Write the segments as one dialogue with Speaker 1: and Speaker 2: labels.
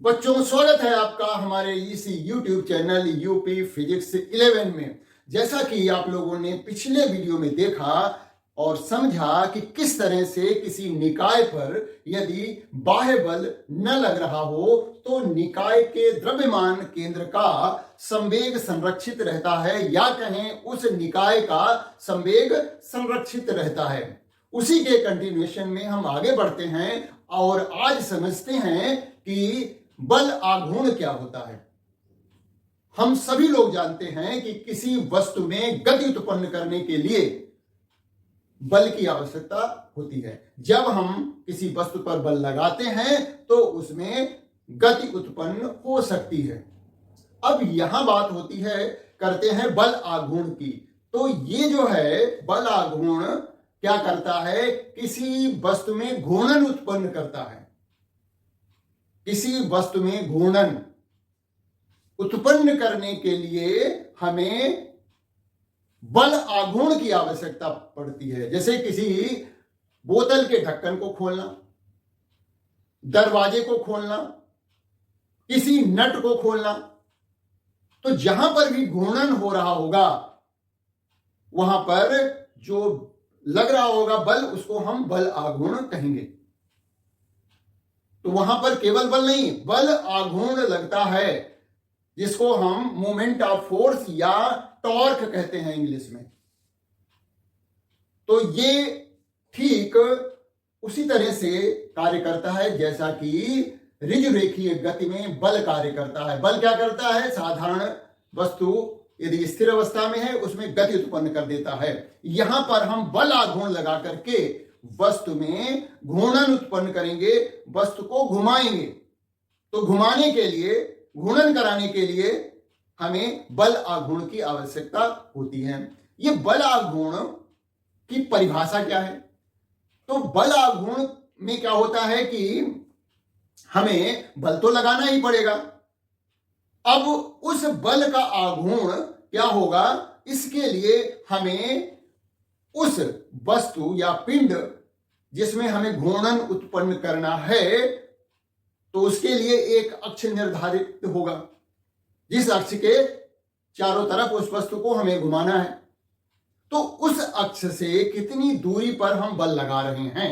Speaker 1: बच्चों, स्वागत है आपका हमारे इस YouTube चैनल यूपी फिजिक्स 11 में। जैसा कि आप लोगों ने पिछले वीडियो में देखा और समझा कि किस तरह से किसी निकाय पर यदि बाह्य बल न लग रहा हो तो निकाय के द्रव्यमान केंद्र का संवेग संरक्षित रहता है, या कहें उस निकाय का संवेग संरक्षित रहता है। उसी के कंटिन्यूएशन में हम आगे बढ़ते हैं और आज समझते हैं कि बल आघूर्ण क्या होता है। हम सभी लोग जानते हैं कि किसी वस्तु में गति उत्पन्न करने के लिए बल की आवश्यकता होती है। जब हम किसी वस्तु पर बल लगाते हैं तो उसमें गति उत्पन्न हो सकती है। अब यहां बात होती है, करते हैं बल आघूर्ण की। तो ये जो है बल आघूर्ण क्या करता है, किसी वस्तु में घूर्णन उत्पन्न करता है। किसी वस्तु में घूर्णन उत्पन्न करने के लिए हमें बल आघूर्ण की आवश्यकता पड़ती है। जैसे किसी बोतल के ढक्कन को खोलना, दरवाजे को खोलना, किसी नट को खोलना, तो जहां पर भी घूर्णन हो रहा होगा वहां पर जो लग रहा होगा बल, उसको हम बल आघूर्ण कहेंगे। तो वहां पर केवल बल नहीं, बल आघूर्ण लगता है, जिसको हम मोमेंट ऑफ फोर्स या टॉर्क कहते हैं इंग्लिश में। तो ये ठीक उसी तरह से कार्य करता है जैसा कि ऋजुरेखीय गति में बल कार्य करता है। बल क्या करता है, साधारण वस्तु यदि स्थिर अवस्था में है उसमें गति उत्पन्न कर देता है। यहां पर हम बल आघूर्ण लगा करके वस्तु में घूर्णन उत्पन्न करेंगे, वस्तु को घुमाएंगे। तो घुमाने के लिए, घूर्णन कराने के लिए हमें बल आघूर्ण की आवश्यकता होती है। ये बल आघूर्ण की परिभाषा क्या है? तो बल आघूर्ण में क्या होता है कि हमें बल तो लगाना ही पड़ेगा। अब उस बल का आघूर्ण क्या होगा, इसके लिए हमें उस वस्तु या पिंड जिसमें हमें घूर्णन उत्पन्न करना है, तो उसके लिए एक अक्ष निर्धारित होगा, जिस अक्ष के चारों तरफ उस वस्तु को हमें घुमाना है। तो उस अक्ष से कितनी दूरी पर हम बल लगा रहे हैं,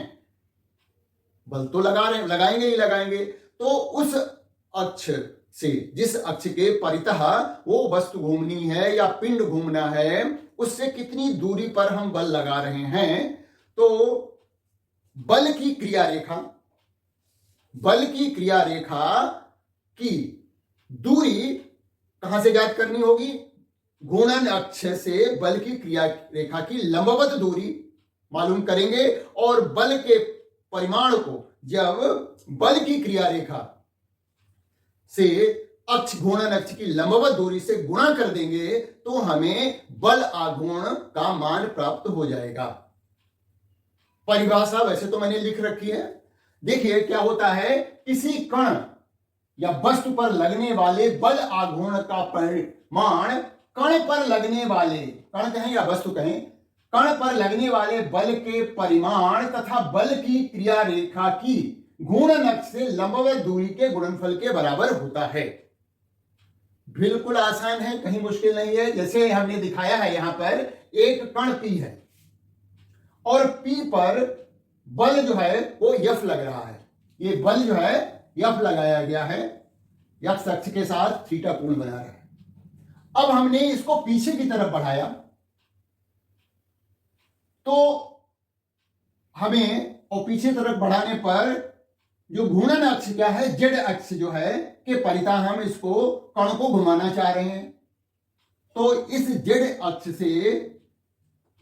Speaker 1: बल तो लगाएंगे ही लगाएंगे। तो उस अक्ष से, जिस अक्ष के परितः वो वस्तु घूमनी है या पिंड घूमना है, उससे कितनी दूरी पर हम बल लगा रहे हैं। तो बल की क्रिया रेखा, बल की क्रिया रेखा की दूरी कहां से ज्ञात करनी होगी, घूर्णन अक्ष से बल की क्रिया रेखा की लंबवत दूरी मालूम करेंगे और बल के परिमाण को जब बल की क्रिया रेखा से अक्ष, घूर्णन अक्ष की लंबवत दूरी से गुणा कर देंगे तो हमें बल आघूर्ण का मान प्राप्त हो जाएगा। परिभाषा वैसे तो मैंने लिख रखी है। देखिए क्या होता है, किसी कण या वस्तु पर लगने वाले बल आघूर्ण का परिमाण कण पर लगने वाले, कण कहें या वस्तु कहें, कण पर लगने वाले बल के परिमाण तथा बल की क्रिया रेखा की घूर्णन अक्ष से लंबवत दूरी के गुणनफल के बराबर होता है। बिल्कुल आसान है, कहीं मुश्किल नहीं है। जैसे हमने दिखाया है, यहां पर एक कण P है और P पर बल जो है वो F लग रहा है। ये बल जो है F लगाया गया है, x अक्ष के साथ थीटा कोण बना रहा है। अब हमने इसको पीछे की तरफ बढ़ाया तो हमें, और पीछे तरफ बढ़ाने पर जो घूर्णन अक्ष क्या है, z अक्ष जो है के परितः हम इसको कण को घुमाना चाह रहे हैं। तो इस z अक्ष से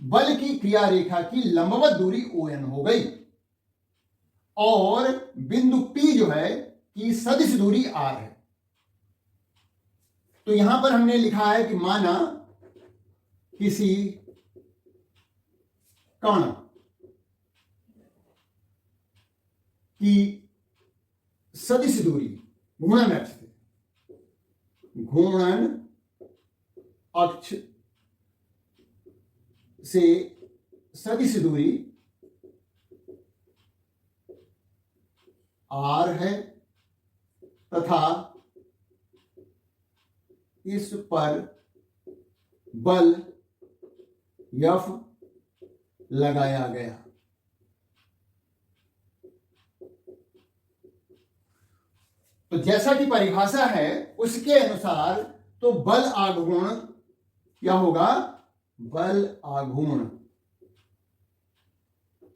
Speaker 1: बल की क्रिया रेखा की लंबवत दूरी ON हो गई और बिंदु P जो है की सदिश दूरी R है। तो यहां पर हमने लिखा है कि माना किसी कण की सदिश दूरी घूर्णन अक्ष से, घूर्णन अक्ष से सदिश दूरी R है तथा इस पर बल F लगाया गया। तो जैसा कि परिभाषा है उसके अनुसार तो बल आघूर्ण क्या होगा, बल आघूर्ण,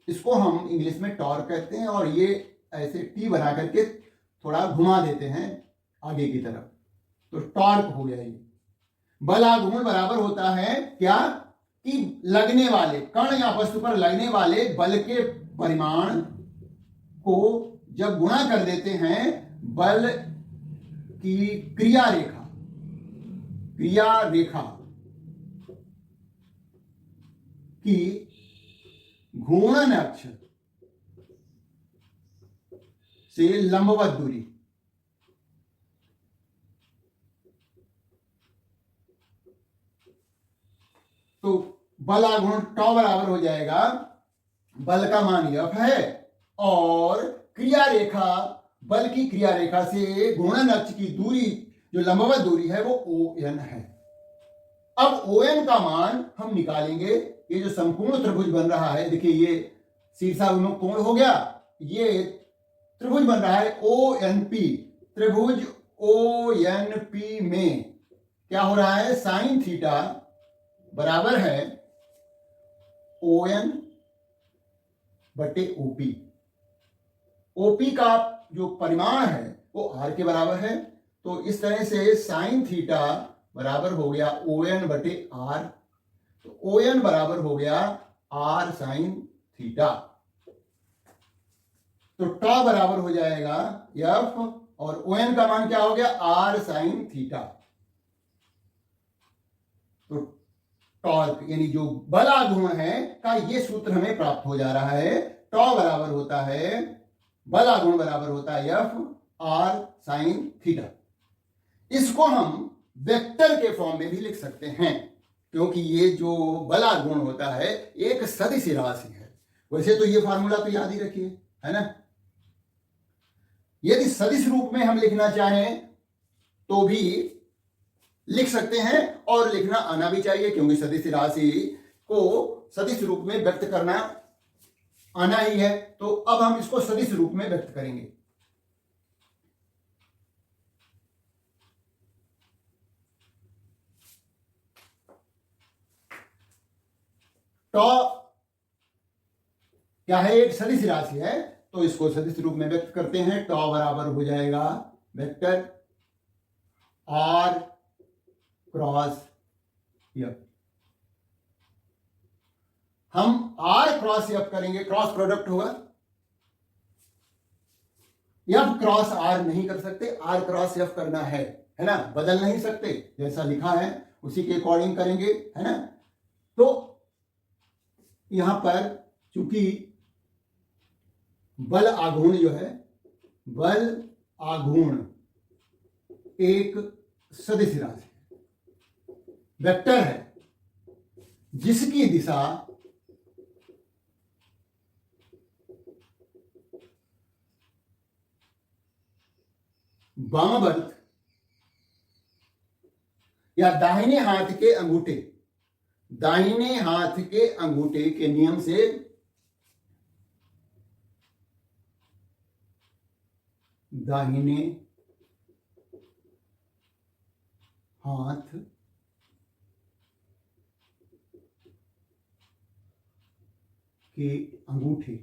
Speaker 1: इसको हम इंग्लिश में टॉर्क कहते हैं, और ये ऐसे टी बना करके थोड़ा घुमा देते हैं आगे की तरफ, तो टॉर्क हो गया। ये बल आघूर्ण बराबर होता है क्या, कि लगने वाले कण या वस्तु पर लगने वाले बल के परिमाण को जब गुणा कर देते हैं बल की क्रिया रेखा की घूर्णन अक्ष से लंबवत दूरी, तो बल आघूर्ण टॉ बराबर हो जाएगा, बल का मान F है और क्रिया रेखा, बल की क्रिया रेखा से घूर्णन अक्ष की दूरी जो लंबवत दूरी है वो ON है। अब ON का मान हम निकालेंगे। ये जो संपूर्ण त्रिभुज बन रहा है, देखिए ये शीर्षाभिमुख कोण हो गया, ये त्रिभुज बन रहा है ONP, त्रिभुज ONP में क्या हो रहा है, साइन थीटा बराबर है ON बटे OP। OP का जो परिमाण है वो R के बराबर है, तो इस तरह से साइन थीटा बराबर हो गया ON बटे R, तो ON बराबर हो गया R साइन थीटा, तो टॉ बराबर हो जाएगा F और ON का मान क्या हो गया, R साइन थीटा। तो टॉर्क यानी जो बल आघूर्ण है का ये सूत्र हमें प्राप्त हो जा रहा है, टॉ बराबर होता है, बल आघूर्ण बराबर होता है F R साइन थीटा। इसको हम वेक्टर के फॉर्म में भी लिख सकते हैं, क्योंकि ये जो बल आघूर्ण होता है एक सदिश राशि है। वैसे तो ये फार्मूला तो याद ही रखिए, है ना। यदि सदिश रूप में हम लिखना चाहें तो भी लिख सकते हैं, और लिखना आना भी चाहिए, क्योंकि सदिश राशि को सदिश रूप में व्यक्त करना आना ही है। तो अब हम इसको सदिश रूप में व्यक्त करेंगे। टॉ क्या है, एक सदिश राशि है, तो इसको सदिश रूप में व्यक्त करते हैं। टॉ बराबर हो जाएगा वेक्टर R क्रॉस F। हम R क्रॉस F करेंगे, क्रॉस प्रोडक्ट होगा, F क्रॉस R नहीं कर सकते, R क्रॉस F करना है ना, बदल नहीं सकते, जैसा लिखा है उसी के अकॉर्डिंग करेंगे, है ना। तो यहां पर चूंकि बल आघूर्ण जो है, बल आघूर्ण एक सदिश राशि वेक्टर है जिसकी दिशा वामावर्त या दाहिने हाथ के अंगूठे, दाहिने हाथ के अंगूठे के नियम से दाहिने हाथ के अंगूठे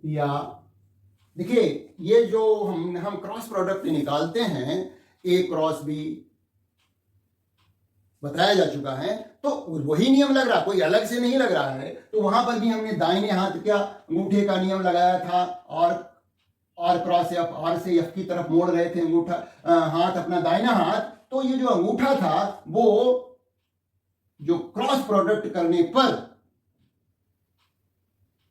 Speaker 1: या देखिए, ये जो हम क्रॉस प्रोडक्ट निकालते हैं, ए क्रॉस बी बताया जा चुका है, तो वही नियम लग रहा, कोई अलग से नहीं लग रहा है। तो वहां पर भी हमने दाहिने हाथ का अंगूठे का नियम लगाया था, और आर क्रॉस एफ, आर से एफ की तरफ मोड़ रहे थे अंगूठा हाथ अपना दाहिना हाथ। तो ये जो अंगूठा था वो जो क्रॉस प्रोडक्ट करने पर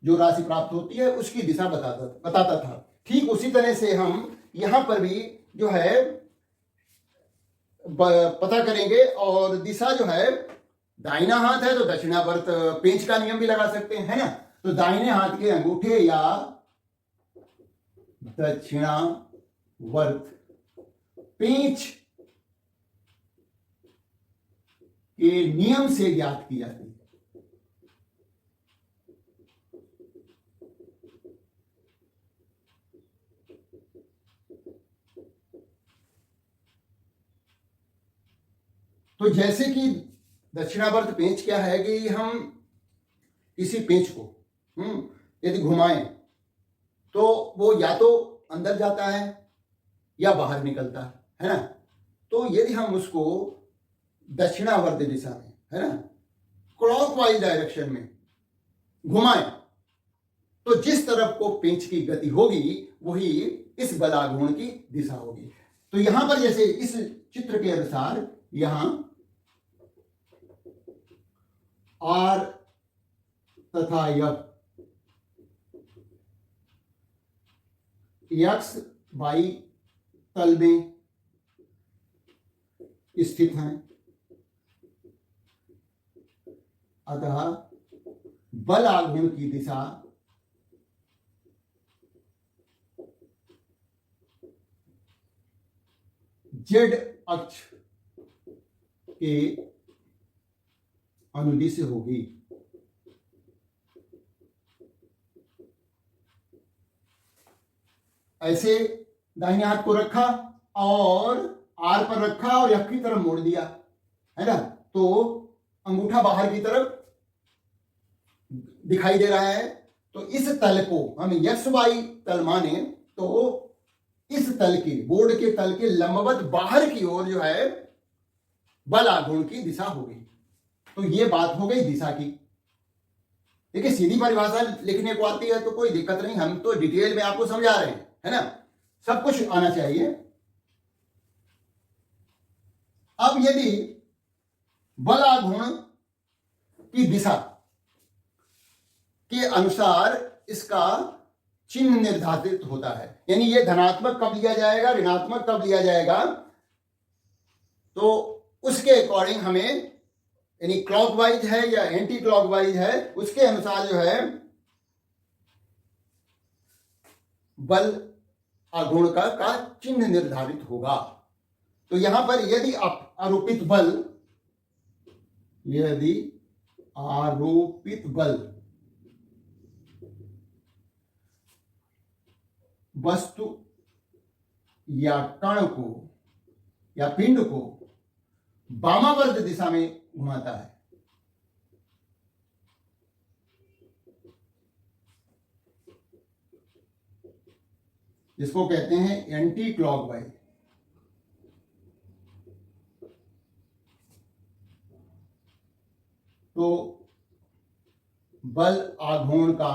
Speaker 1: जो राशि प्राप्त होती है उसकी दिशा बताता था। ठीक उसी तरह से हम यहां पर भी जो है पता करेंगे, और दिशा जो है दाहिना हाथ है तो दक्षिणावर्त पेंच का नियम भी लगा सकते हैं, है ना। तो दाहिने हाथ के अंगूठे या दक्षिणावर्त पेंच के नियम से ज्ञात की जाती है। तो जैसे कि दक्षिणावर्त पेंच क्या है कि हम किसी पेंच को यदि घुमाएं तो वो या तो अंदर जाता है या बाहर निकलता है ना। तो यदि हम उसको दक्षिणावर्त दिशा में, है ना, क्लॉकवाइज डायरेक्शन में घुमाएं तो जिस तरफ को पेंच की गति होगी वही इस बलाघूर्ण की दिशा होगी। तो यहां पर जैसे इस चित्र के अनुसार यहां आर तथा एक्स वाई तल में स्थित हैं, अतः बल आघूर्ण की दिशा जेड अक्ष के अनुदिश होगी। ऐसे दाहिने हाथ को रखा और आर पर रखा और यह की तरफ मोड़ दिया, है ना। तो अंगूठा बाहर की तरफ दिखाई दे रहा है। तो इस तल को हम एक्स वाई तल माने तो इस तल के, बोर्ड के तल के लंबवत बाहर की ओर जो है बल आघूर्ण की दिशा होगी। तो ये बात हो गई दिशा की। देखिए सीधी परिभाषा लिखने को आती है तो कोई दिक्कत नहीं, हम तो डिटेल में आपको समझा रहे हैं, है ना, सब कुछ आना चाहिए। अब यदि बल आघूर्ण की दिशा के अनुसार इसका चिन्ह निर्धारित होता है, यानी ये धनात्मक कब लिया जाएगा, ऋणात्मक कब लिया जाएगा, तो उसके अकॉर्डिंग हमें, यानी क्लॉकवाइज है या एंटी क्लॉकवाइज है, उसके अनुसार जो है बल आघूर्ण का चिन्ह निर्धारित होगा। तो यहां पर यदि आरोपित बल, यदि आरोपित बल वस्तु या कण को या पिंड को वामावर्त दिशा में घुमाता है, जिसको कहते हैं एंटी क्लॉकवाइज, तो बल आघूर्ण का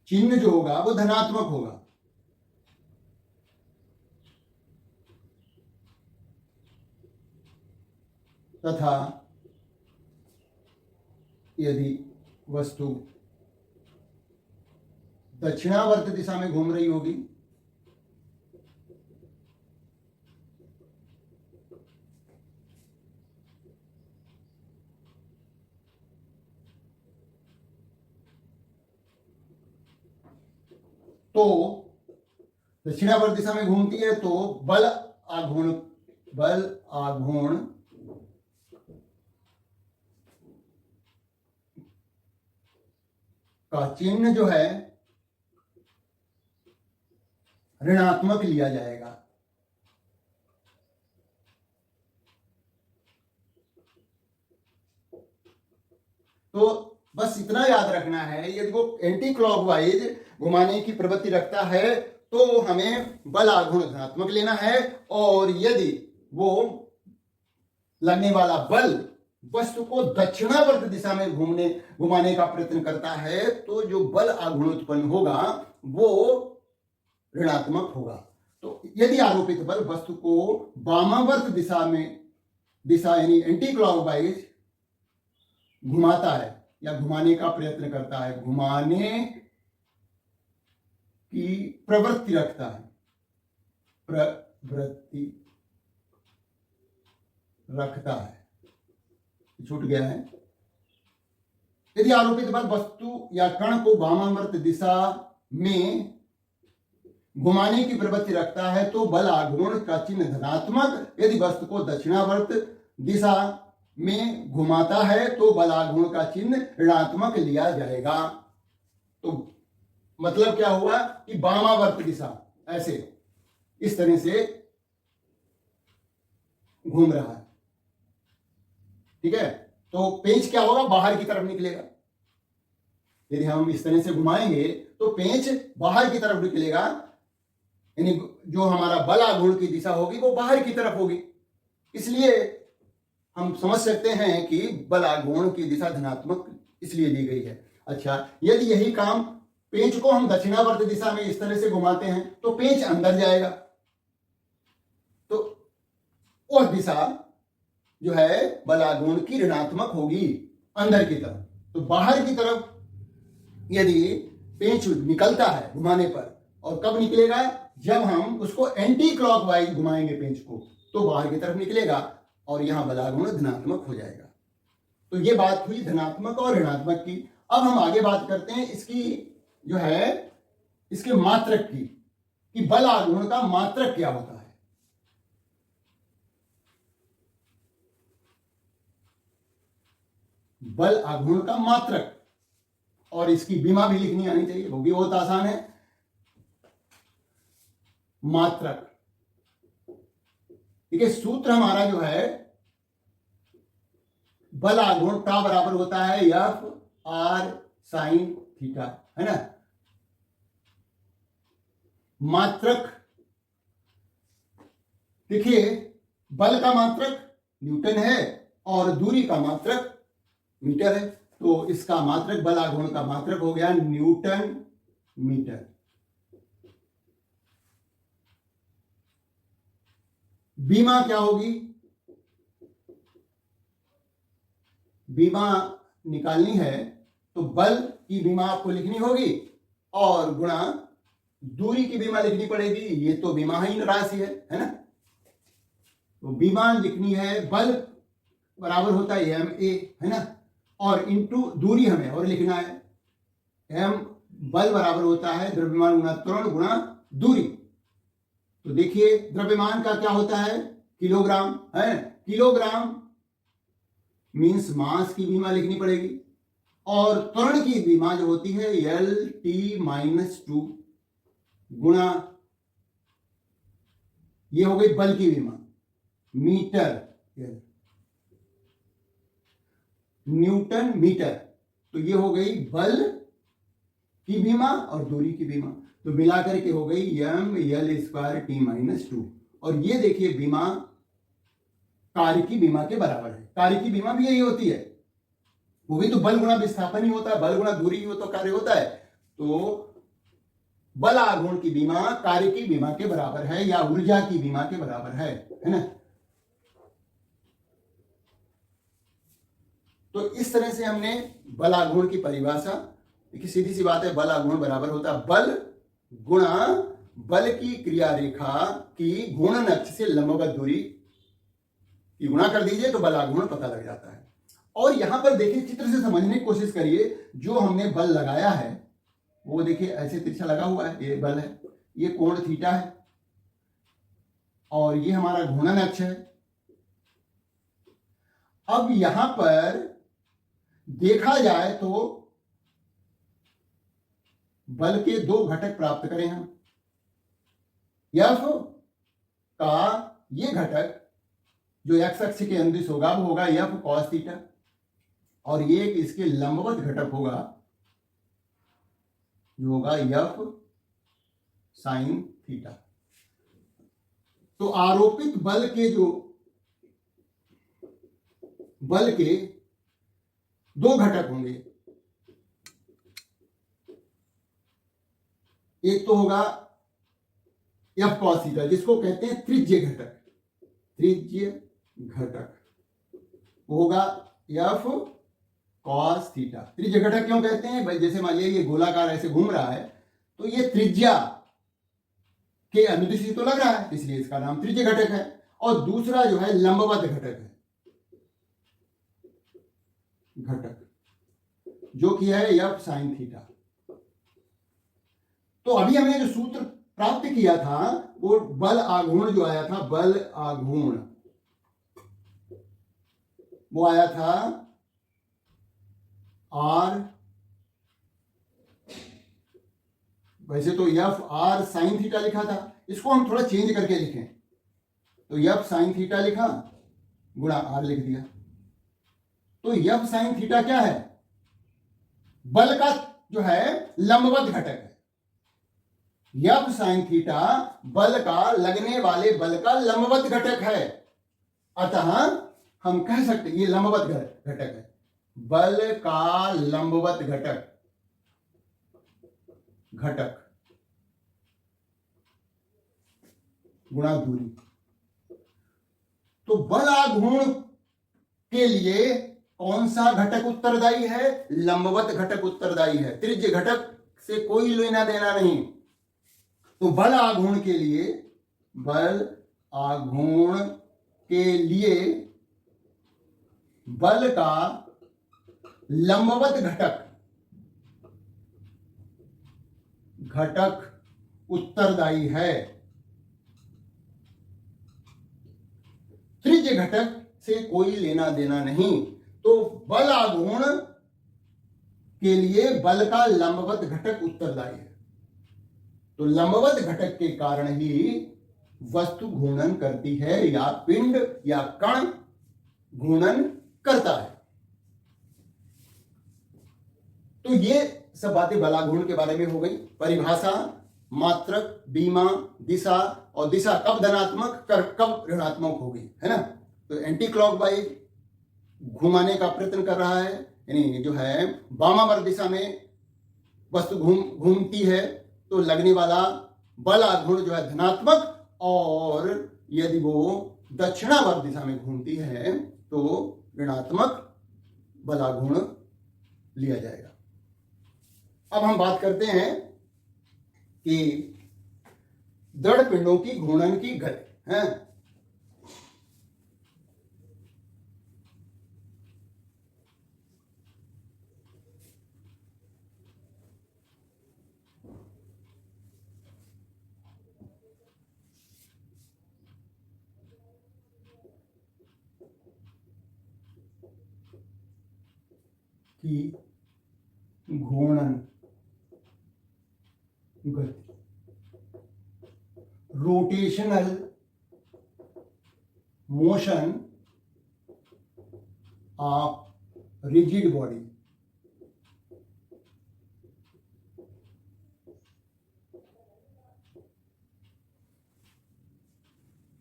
Speaker 1: चिन्ह जो होगा वो धनात्मक होगा। तथा यदि वस्तु दक्षिणावर्त दिशा में घूम रही होगी तो दक्षिणावर्त दिशा में घूमती है तो बल आघूर्ण का चिन्ह जो है ऋणात्मक लिया जाएगा। तो बस इतना याद रखना है, यदि वो एंटी क्लॉकवाइज घुमाने की प्रवृत्ति रखता है तो हमें बल आघूर्ण धनात्मक लेना है, और यदि वो लगने वाला बल वस्तु को दक्षिणावर्त दिशा में घुमाने का प्रयत्न करता है तो जो बल आघूर्ण उत्पन्न होगा वो ऋणात्मक होगा। तो यदि आरोपित बल वस्तु को वामावर्त दिशा यानी एंटी क्लॉकवाइज घुमाता है या घुमाने का प्रयत्न करता है, घुमाने की प्रवृत्ति रखता है, प्रवृत्ति रखता है। छूट गया है। यदि आरोपित बल वस्तु या कण को वामावर्त दिशा में घुमाने की प्रवृत्ति रखता है तो बल आघूर्ण का चिन्ह धनात्मक, यदि वस्तु को दक्षिणावर्त दिशा में घुमाता है तो बल आघूर्ण का चिन्ह ऋणात्मक लिया जाएगा। तो मतलब क्या हुआ कि वामावर्त दिशा ऐसे इस तरह से घूम रहा है, ठीक है। तो पेंच क्या होगा, बाहर की तरफ निकलेगा। यदि हम इस तरह से घुमाएंगे तो पेंच बाहर की तरफ निकलेगा, यानी जो हमारा बल आघूर्ण की दिशा होगी वो बाहर की तरफ होगी। इसलिए हम समझ सकते हैं कि बल आघूर्ण की दिशा धनात्मक इसलिए दी गई है। अच्छा, यदि यही काम पेंच को हम दक्षिणावर्त दिशा में इस तरह से घुमाते हैं तो पेंच अंदर जाएगा, तो वह दिशा जो है बल आघूर्ण की ऋणात्मक होगी अंदर की तरफ। तो बाहर की तरफ यदि पेंच निकलता है घुमाने पर, और कब निकलेगा, जब हम उसको एंटी क्लॉकवाइज घुमाएंगे पेंच को, तो बाहर की तरफ निकलेगा और यहां बल आघूर्ण धनात्मक हो जाएगा। तो ये बात हुई धनात्मक और ऋणात्मक की। अब हम आगे बात करते हैं इसकी जो है इसके मात्रक की, कि बल आघूर्ण का मात्रक क्या होता है। बल आघूर्ण का मात्रक, और इसकी बीमा भी लिखनी आनी चाहिए, वो भी बहुत आसान है। मात्रक, ठीक है। सूत्र हमारा जो है बल आघूर्ण का बराबर होता है एफ आर साइन थीटा, है ना। मात्रक देखिए, बल का मात्रक न्यूटन है और दूरी का मात्रक मीटर है, तो इसका मात्रक बल आघूर्ण का मात्रक हो गया न्यूटन मीटर। बीमा क्या होगी, बीमा निकालनी है तो बल की बीमा आपको लिखनी होगी और गुणा दूरी की बीमा लिखनी पड़ेगी। ये तो बीमाहीन राशि है ना। तो बीमा लिखनी है, बल बराबर होता है एम ए, है ना, और इंटू दूरी हमें और लिखना है। एम बल बराबर होता है द्रव्यमान गुणा त्वरण गुणा दूरी। तो देखिए द्रव्यमान का क्या होता है, किलोग्राम, है। किलोग्राम मींस मास की बीमा लिखनी पड़ेगी, और त्वरण की बीमा जो होती है एल टी माइनस 2 गुणा, ये हो गई बल की बीमा मीटर, न्यूटन मीटर। तो ये हो गई बल की बीमा और दूरी की बीमा, तो मिलाकर के हो गई M L square T minus 2। और ये देखिए बीमा कार्य की बीमा के बराबर है। कार्य की बीमा भी यही होती है, वो भी तो बल गुणा विस्थापन ही होता है, बल गुणा दूरी ही हो तो कार्य होता है। तो बल आघूर्ण की बीमा कार्य की बीमा के बराबर है या ऊर्जा की बीमा के बराबर है ना। तो इस तरह से हमने बल आघूर्ण की परिभाषा, देखिए सीधी सी बात है, बल आघूर्ण बराबर होता है बल गुणा बल की क्रिया रेखा की घूर्णन अक्ष से लंबवत दूरी की गुणा कर दीजिए तो बल आघूर्ण पता लग जाता है। और यहां पर देखिए चित्र से समझने की कोशिश करिए, जो हमने बल लगाया है वो देखिए ऐसे तिरछा लगा हुआ है, ये बल है, ये कोण थीटा है और ये हमारा घूर्णन अक्ष है। अब यहां पर देखा जाए तो बल के दो घटक प्राप्त करें हम। एफ का ये घटक जो एक्स अक्ष के अनुदिश होगा वो होगा एफ कॉस थीटा, और ये इसके लंबवत घटक होगा जो होगा एफ साइन थीटा। तो आरोपित बल के जो बल के दो घटक होंगे, एक तो होगा एफ कॉस थीटा जिसको कहते हैं त्रिज्य घटक, त्रिज्य घटक वो होगा एफ कॉस थीटा। त्रिज्य घटक क्यों कहते हैं भाई, जैसे मान लीजिए ये गोलाकार ऐसे घूम रहा है तो ये त्रिज्या के अनुदिश तो लग रहा है, इसलिए इसका नाम त्रिज्य घटक है। और दूसरा जो है लंबवत घटक है, घटक, जो कि है एफ साइन थीटा। तो अभी हमने जो सूत्र प्राप्त किया था वो बल आघूर्ण जो आया था, बल आघूर्ण वो आया था आर, वैसे तो एफ आर साइन थीटा लिखा था, इसको हम थोड़ा चेंज करके लिखें तो एफ साइन थीटा लिखा गुणा आर लिख दिया। तो एफ साइन थीटा क्या है? बल का जो है लंबवत घटक है। एफ साइन थीटा बल का, लगने वाले बल का लंबवत घटक है। अतः हम कह सकते ये लंबवत घटक है, बल का लंबवत घटक गुणा दूरी। तो बल आघूर्ण के लिए कौन सा घटक उत्तरदायी है? लंबवत घटक उत्तरदायी है, त्रिज्य घटक से कोई लेना देना नहीं। तो बल आघूर्ण के लिए, बल आघूर्ण के लिए बल का लंबवत घटक उत्तरदायी है। त्रिज्य घटक से कोई लेना देना नहीं। तो बल आघूर्ण के लिए बल का लंबवत घटक उत्तरदायी है। तो लंबवत घटक के कारण ही वस्तु घूर्णन करती है या पिंड या कण घूर्णन करता है। तो ये सब बातें बलाघूर्ण के बारे में हो गई। परिभाषा, मात्रक, बीमा, दिशा, और दिशा कब धनात्मक कब ऋणात्मक होगी, है ना। तो एंटी क्लॉकवाइज घुमाने का प्रयत्न कर रहा है, यानी जो है वामावर्त दिशा में वस्तु घूमती है तो लगने वाला बल आघूर्ण जो है धनात्मक, और यदि वो दक्षिणावर्त दिशा में घूमती है तो ऋणात्मक बल आघूर्ण लिया जाएगा। अब हम बात करते हैं कि दृढ़ पिंडों की घूर्णन की गति है। की घूर्णन गति, rotational motion of rigid body.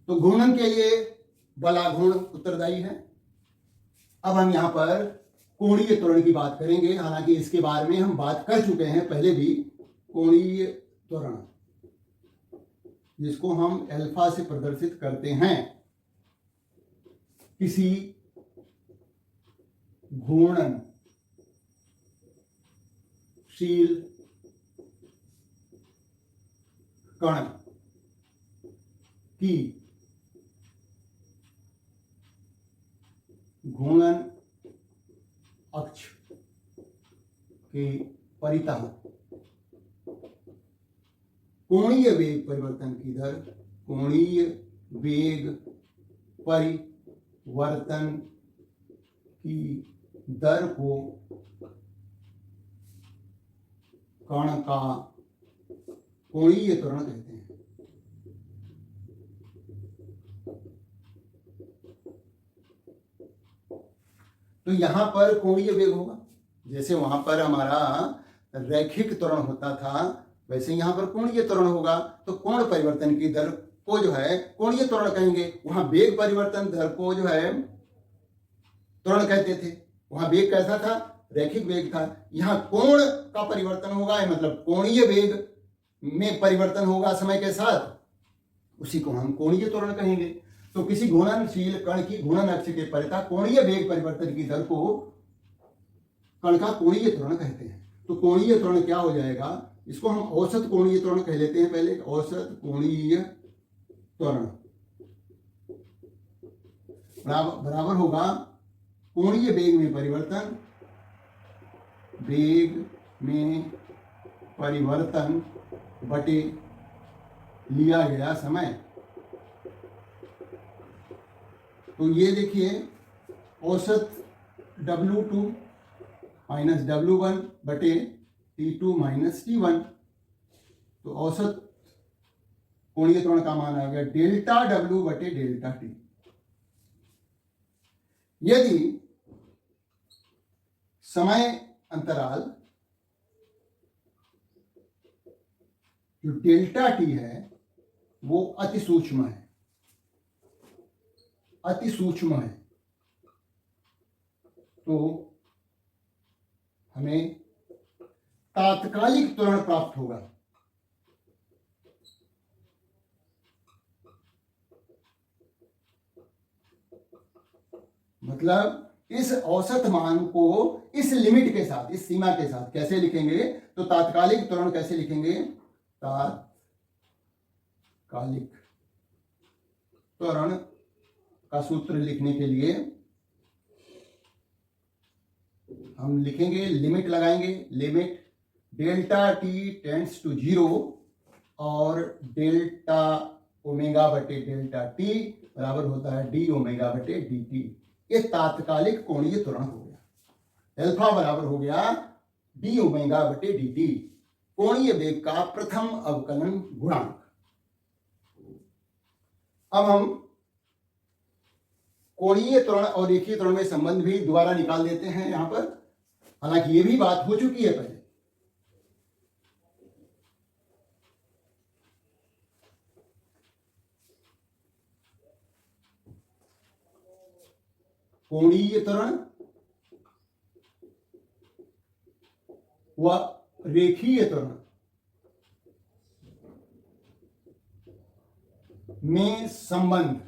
Speaker 1: तो घूर्णन के लिए बल आघूर्ण उत्तरदायी है। अब हम यहां पर कोणीय त्वरण की बात करेंगे, हालांकि इसके बारे में हम बात कर चुके हैं पहले भी। कोणीय त्वरण, जिसको हम अल्फा से प्रदर्शित करते हैं किसी घूर्णनशील कण की घूर्णन अक्ष के परितः कोणीय वेग परिवर्तन की दर, कोणीय वेग परिवर्तन की दर को कण का कोणीय त्वरण कहते हैं। तो यहां पर कोणीय वेग होगा, जैसे वहां पर हमारा रैखिक त्वरण होता था वैसे यहां पर कोणीय त्वरण होगा। तो कोण परिवर्तन की दर को जो है कोणीय त्वरण कहेंगे। वहां वेग परिवर्तन दर को जो है त्वरण कहते थे। वहां वेग कैसा था? रैखिक वेग था। यहां कोण का परिवर्तन होगा, मतलब कोणीय वेग में परिवर्तन होगा समय के साथ, उसी को हम कोणीय त्वरण कहेंगे। तो किसी घूर्णनशील कण की घूर्णन अक्ष के परितः कोणीय वेग परिवर्तन की दर को कण का कोणीय त्वरण कहते हैं। तो कोणीय त्वरण क्या हो जाएगा? इसको हम औसत कोणीय त्वरण कह लेते हैं पहले। औसत कोणीय त्वरण बराबर होगा कोणीय वेग में परिवर्तन वेग में परिवर्तन बटे लिया गया समय। तो ये देखिए औसत W2 माइनस W1 बटे T2 माइनस T1। तो औसत कोणीय त्वरण का मान आ गया डेल्टा W बटे डेल्टा T। यदि समय अंतराल जो डेल्टा T है वो अति सूक्ष्म है, अति सूक्ष्म है, तो हमें तात्कालिक त्वरण प्राप्त होगा। मतलब इस औसत मान को इस लिमिट के साथ, इस सीमा के साथ कैसे लिखेंगे? तो तात्कालिक त्वरण कैसे लिखेंगे? तात्कालिक त्वरण का सूत्र लिखने के लिए हम लिखेंगे, लिमिट लगाएंगे, limit delta T tends to 0 और डेल्टा ओमेगा बटे डेल्टा टी बराबर होता है डी ओमेगा बटे डी टी। ये तात्कालिक कोणीय त्वरण हो गया। अल्फा बराबर हो गया डी ओमेगा बटे डी टी, कोणीय वेग का प्रथम अवकलन गुणांक। अब हम कोणीय त्वरण और रेखीय त्वरण में संबंध भी दोबारा निकाल देते हैं यहां पर, हालांकि ये भी बात हो चुकी है पहले। कोणीय त्वरण व रेखीय त्वरण में संबंध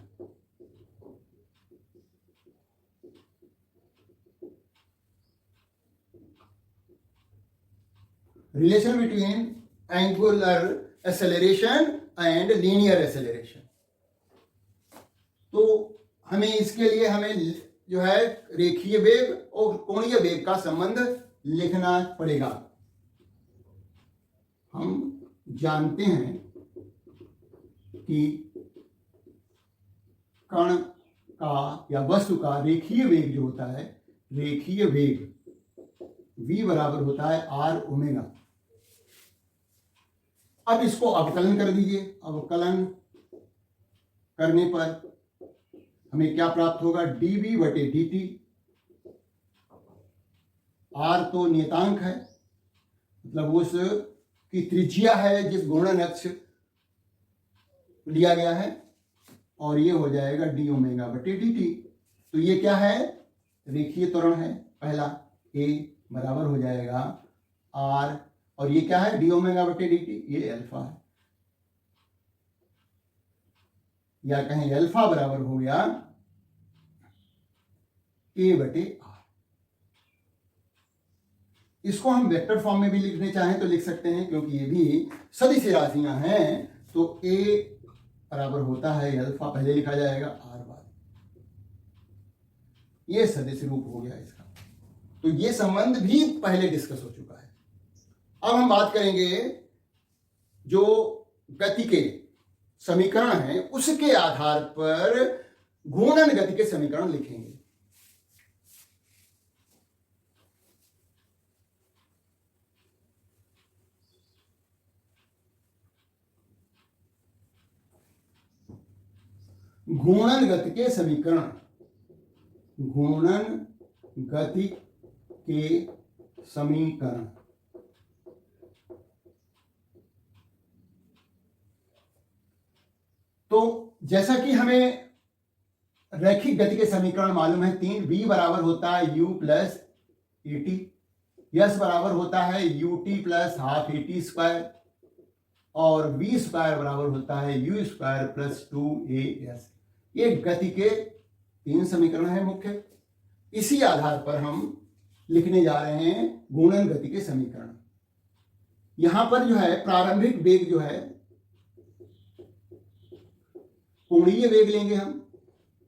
Speaker 1: relation between angular acceleration and linear acceleration. तो हमें इसके लिए हमें जो है रेखीय वेग और कोणीय वेग का संबंध लिखना पड़ेगा। हम जानते हैं कि कण का या वस्तु का रेखीय वेग जो होता है, रेखीय वेग v बराबर होता है r ओमेगा। अब इसको अवकलन कर दीजिए। अवकलन करने पर हमें क्या प्राप्त होगा? dv बटे dt। r तो नियतांक है, मतलब उस की त्रिज्या है जिस घूर्णन अक्ष लिया गया है, और ये हो जाएगा डी ओमेगा बटे डी टी। तो ये क्या है? रेखीय त्वरण है पहला। a बराबर हो जाएगा r, और ये क्या है? डी ओमेगा बटे डी टी, ये अल्फा है, या कहें अल्फा बराबर हो गया a बटे r। इसको हम वेक्टर फॉर्म में भी लिखने चाहें तो लिख सकते हैं, क्योंकि ये भी सदिश राशियां हैं। तो a बराबर होता है अल्फा, पहले लिखा जाएगा r बाद, ये सदिश रूप हो गया इसका। तो ये संबंध भी पहले डिस्कस हो चुका है। अब हम बात करेंगे जो गति के समीकरण हैं उसके आधार पर घूर्णन गति के समीकरण लिखेंगे। घूर्णन गति के समीकरण, घूर्णन गति के समीकरण। तो जैसा कि हमें रैखिक गति के समीकरण मालूम है, 3 v बराबर होता है u plus A T, yes बराबर होता है U T plus half A T square, और v स्क्वायर बराबर होता है u स्क्वायर प्लस 2as। ये गति के 3 समीकरण है मुख्य। इसी आधार पर हम लिखने जा रहे हैं घूर्णन गति के समीकरण। यहां पर जो है प्रारंभिक वेग जो है कोणीय वेग लेंगे हम,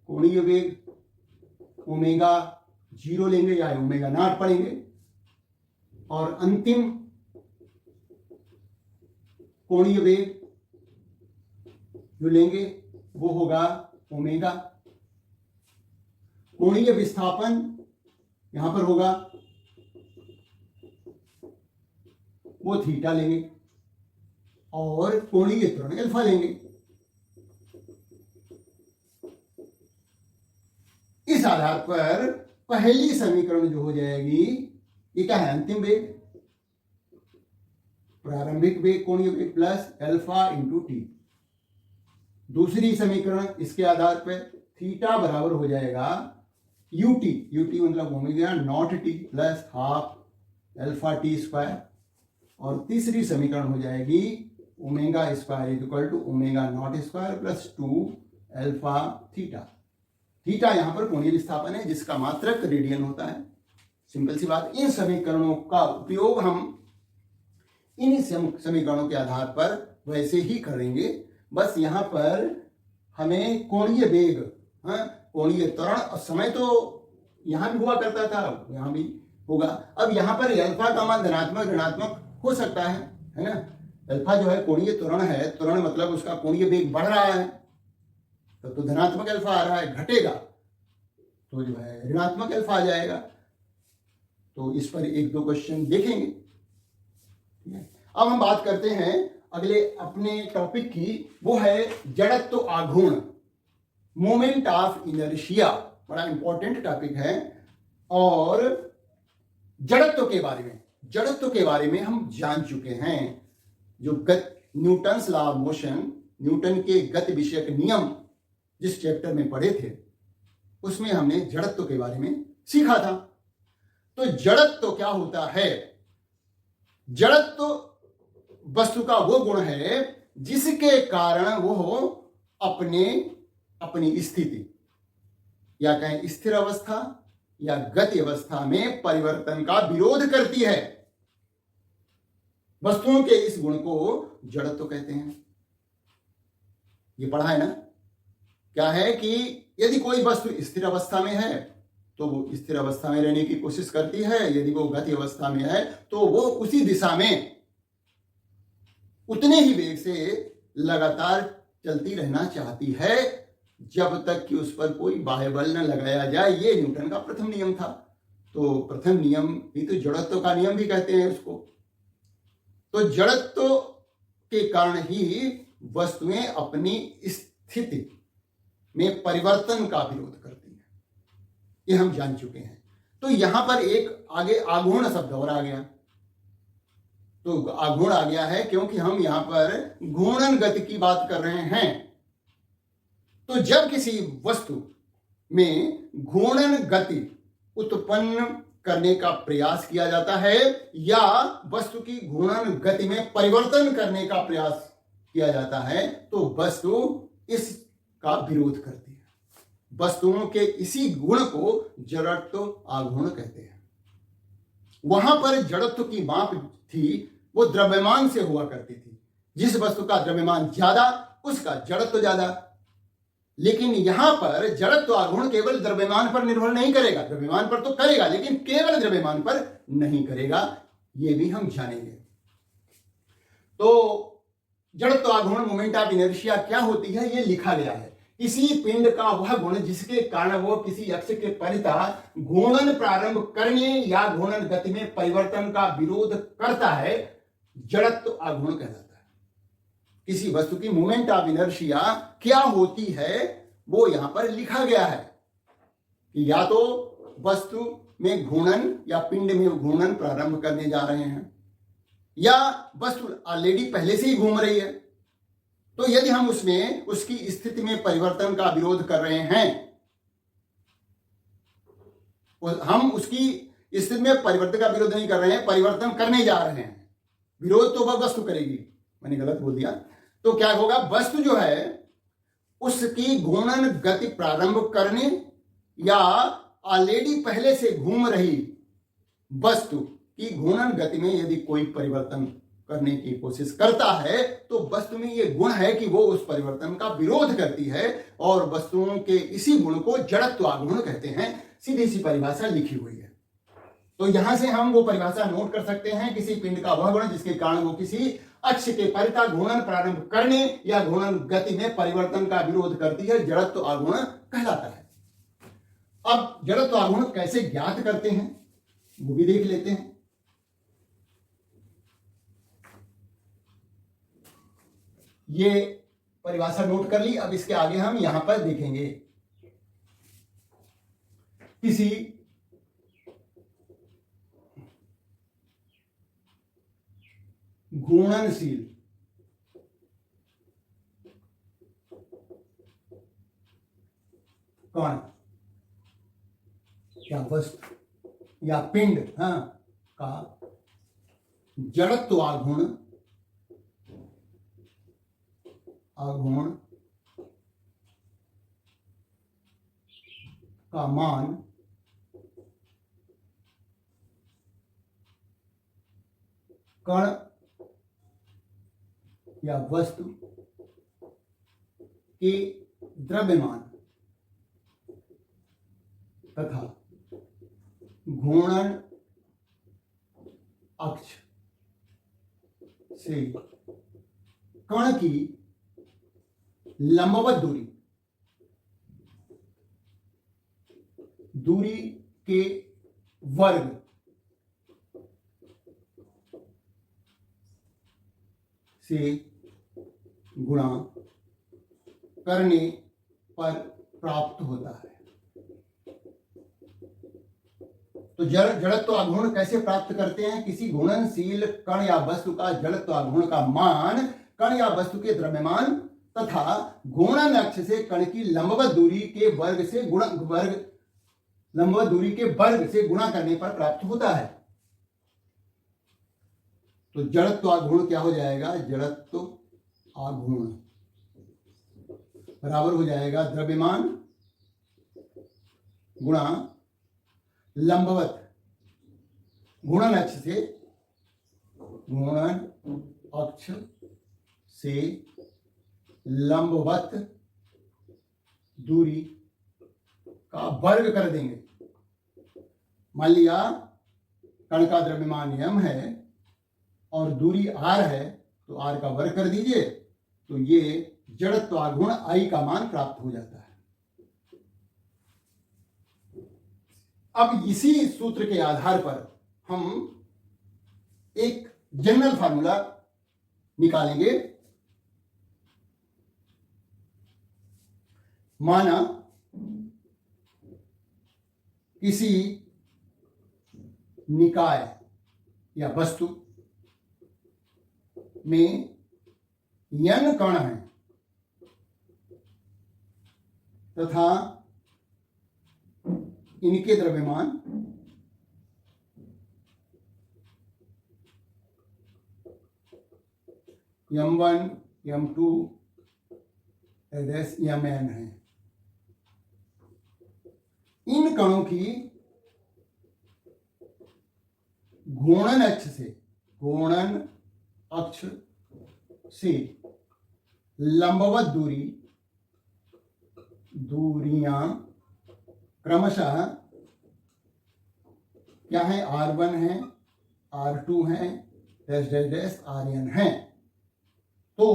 Speaker 1: कोणीय वेग ओमेगा 0 लेंगे या ओमेगा नॉट पढ़ेंगे। और अंतिम कोणीय वेग जो लेंगे वो होगा ओमेगा। कोणीय विस्थापन यहां पर होगा वो थीटा लेंगे और कोणीय त्वरण अल्फा लेंगे। इस आधार पर पहली समीकरण जो हो जाएगी ये क्या है, अंतिम वेग, प्रारंभिक वेग कोणीय वेग प्लस अल्फा इंटू टी। दूसरी समीकरण इसके आधार पर थीटा बराबर हो जाएगा यूटी, यूटी मतलब omega naught T plus half alpha T square. और तीसरी समीकरण हो जाएगी omega square is equal to omega naught square plus 2 alpha theta. Theta यहां पर कोणीय विस्थापन है जिसका मात्रक रेडियन होता है। सिंपल सी बात। इन समीकरणों का उपयोग हम इन समीकरणों के आधार पर वैसे ही करेंगे, बस यहां पर हमें कोणीय वेग, कोणीय त्वरण और समय तो यहां भी हुआ करता था, यहां भी होगा। अब यहां पर अल्फा का मान धनात्मक ऋणात्मक हो सकता है ना। अल्फा जो है कोणीय त्वरण है, त्वरण मतलब उसका कोणीय वेग बढ़ रहा है तो धनात्मक अल्फा आ रहा है, घटेगा तो जो है ऋणात्मक अल्फा आ जाएगा। तो इस पर एक दो क्वेश्चन देखेंगे। अब हम बात करते हैं अगले अपने टॉपिक की, वो है जड़त्व आघूर्ण, मोमेंट ऑफ इनर्शिया। बड़ा इंपॉर्टेंट टॉपिक है। और जड़त्व के बारे में हम जान चुके हैं। जो Newton's law of motion, Newton के गति विषयक नियम जिस चैप्टर में पढ़े थे उसमें हमने जड़त्व के बारे में सीखा था। तो जड़त्व क्या होता है? जड़त्व वस्तु का वो गुण है जिसके कारण वो अपनी स्थिति या कहें स्थिर अवस्था या गति अवस्था में परिवर्तन का विरोध करती है। वस्तुओं के इस गुण को जड़त्व कहते हैं। ये पढ़ा है ना? क्या है कि यदि कोई वस्तु स्थिर अवस्था में है तो वो स्थिर अवस्था में रहने की कोशिश करती है, यदि वो गति अवस्था में है तो वो उसी दिशा में उतने ही वेग से लगातार चलती रहना चाहती है जब तक कि उस पर कोई बाह्य बल न लगाया जाए। ये न्यूटन का प्रथम नियम था। तो प्रथम नियम ही तो जड़त्व का नियम भी कहते हैं उसको। तो जड़त्व के कारण ही वस्तुएं अपनी स्थिति में परिवर्तन का विरोध करती हैं, ये हम जान चुके हैं। तो यहां पर एक आगे आघूर्ण शब्द और आ गया। तो आघूर्ण आ गया है क्योंकि हम यहां पर घूर्णन गति की बात कर रहे हैं। तो जब किसी वस्तु में घूर्णन गति उत्पन्न करने का प्रयास किया जाता है या वस्तु की घूर्णन गति में परिवर्तन करने का प्रयास किया जाता है तो वस्तु इसका विरोध करती है। वस्तुओं के इसी गुण को जड़त्व आघूर्ण कहते हैं। वहां पर जड़त्व की माप थी वो द्रव्यमान से हुआ करती थी। जिस वस्तु का द्रव्यमान ज्यादा उसका जड़त्व ज्यादा। लेकिन यहां पर जड़त्व आघूर्ण केवल द्रव्यमान पर निर्भर नहीं करेगा, द्रव्यमान पर तो करेगा लेकिन केवल द्रव्यमान पर नहीं करेगा, ये भी हम जानेंगे। तो जड़त्व आघूर्ण मोमेंट ऑफ इनर्शिया क्या होती है ये लिखा गया है। किसी पिंड का वह गुण जिसके कारण वो किसी अक्ष के परितः घूर्णन प्रारंभ करने या घूर्णन गति में परिवर्तन का विरोध करता है, जड़त्व आघूर्ण कहलाता है। किसी वस्तु की मोमेंट ऑफ इनर्शिया क्या होती है वो यहां पर लिखा गया है कि या तो वस्तु में घूर्णन या पिंड में घूर्णन प्रारंभ करने जा रहे हैं या वस्तु ऑलरेडी पहले से ही घूम रही है। तो यदि हम उसमें उसकी स्थिति में परिवर्तन का विरोध कर रहे हैं, हम उसकी स्थिति में परिवर्तन का विरोध नहीं कर रहे हैं, परिवर्तन करने जा रहे हैं। विरोध तो वह वस्तु करेगी, मैंने गलत बोल दिया। तो क्या होगा, वस्तु जो है उसकी घूर्णन गति प्रारंभ करने या ऑलरेडी पहले से घूम रही वस्तु की घूर्णन गति में यदि कोई परिवर्तन करने की कोशिश करता है तो वस्तु में यह गुण है कि वो उस परिवर्तन का विरोध करती है और वस्तुओं के इसी गुण को जड़त्व आघूर्ण कहते हैं। सीधी सी परिभाषा लिखी हुई है। तो यहां से हम वो परिभाषा नोट कर सकते हैं, किसी पिंड का वह गुण जिसके कारण वो किसी अक्ष के परितः घूर्णन प्रारंभ करने या घूर्णन गति में परिवर्तन का विरोध करती है, जड़त्व आघूर्ण कहलाता है। अब जड़त्व आघूर्ण कैसे ज्ञात करते हैं वो भी देख लेते हैं। ये परिभाषा नोट कर ली, अब इसके आगे हम यहां पर देखेंगे। किसी घूर्णनशील कण या वस्तु या पिंड का जड़त्व आघूर्ण का मान कण या वस्तु के द्रव्यमान तथा घूर्णन अक्ष से कण की लंबवत दूरी के वर्ग से गुणा करने पर प्राप्त होता है। तो जड़त्व आघूर्ण कैसे प्राप्त करते हैं? किसी घूर्णनशील कण या वस्तु का जड़त्व आघूर्ण का मान कण या वस्तु के द्रव्यमान तथा घूर्णन अक्ष से कण की लंबवत दूरी के वर्ग से गुणा करने पर प्राप्त होता है। तो जड़त्व आघूर्ण क्या हो जाएगा? जड़त्व आघूर्ण बराबर हो जाएगा द्रव्यमान गुणा लंबवत घूर्णन अक्ष से लंबवत दूरी का वर्ग कर देंगे। मान लिया कण का द्रव्यमान m है और दूरी r है, तो r का वर्ग कर दीजिए, तो ये जड़त्व आघूर्ण I का मान प्राप्त हो जाता है। अब इसी सूत्र के आधार पर हम एक जनरल फार्मूला निकालेंगे। माना किसी निकाय या वस्तु में n कण है तथा इनके द्रव्यमान m1 m2 mn है। इन कणों की घूर्णन अक्ष से लंबवत दूरियां क्रमशः क्या है? r1 है, r2 है, rn है। तो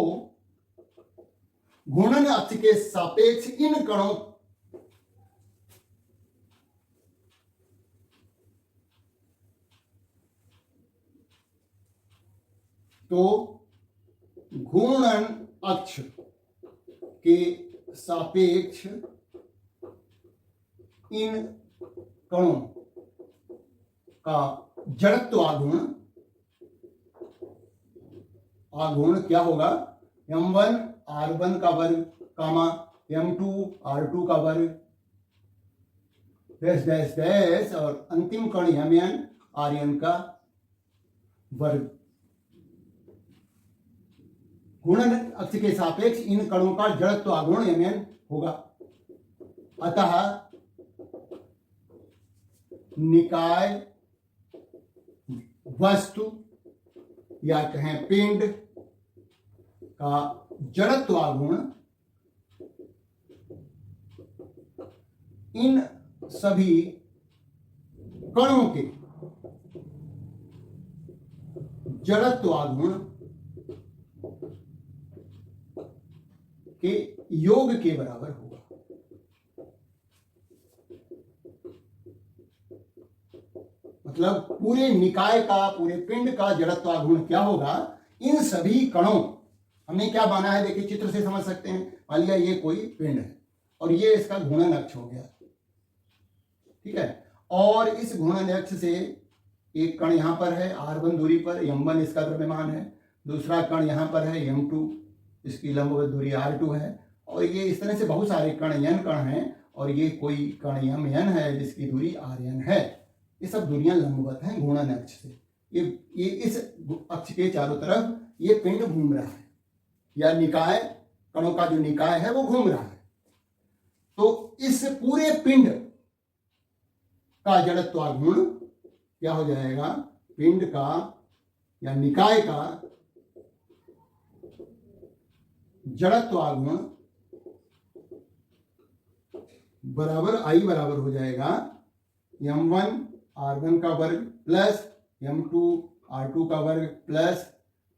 Speaker 1: घूर्णन अक्ष के सापेक्ष इन कणों तो घूर्णन अक्ष के सापेक्ष इन कणों का जड़त्व आघूर्ण क्या होगा? m1 r1 का वर्ग कामा m2 r2 का वर्ग डैश डैश डैश और अंतिम कण mn rn का वर्ग। घूर्णन अक्ष के सापेक्ष इन कणों का जड़त्व आघूर्ण mn होगा। अतः निकाय वस्तु या कहें पिंड का जड़त्व आघूर्ण इन सभी कणों के जड़त्वागुण के योग के बराबर होगा। मतलब पूरे निकाय का, पूरे पिंड का जड़त्वागुण क्या होगा? इन सभी कणों, हमने क्या माना है देखिए, चित्र से समझ सकते हैं। मान लिया ये कोई पिंड है और ये इसका घूर्णन अक्ष हो गया, ठीक है, और इस घूर्णन अक्ष से एक कण यहां पर है r1 दूरी पर, m1 इसका द्रव्यमान है, दूसरा कण यहां पर है m2, इसकी लंबवत दूरी r2 है, और ये इस तरह से बहुत सारे कण n कण हैं, और ये कोई कण mn है जिसकी दूरी rn है। ये सब दूरियां लंबवत हैं घूर्णन अक्ष से। ये इस अक्ष के चारों तरफ ये पिंड घूम रहा है, या निकाय, कणों का जो निकाय है वो घूम रहा है। तो इस पूरे पिंड का जड़त्वागुण क्या हो जाएगा? पिंड का या निकाय का जड़त्वागुण बराबर I बराबर हो जाएगा m1 r1 का वर्ग प्लस m2 r2 का वर्ग plus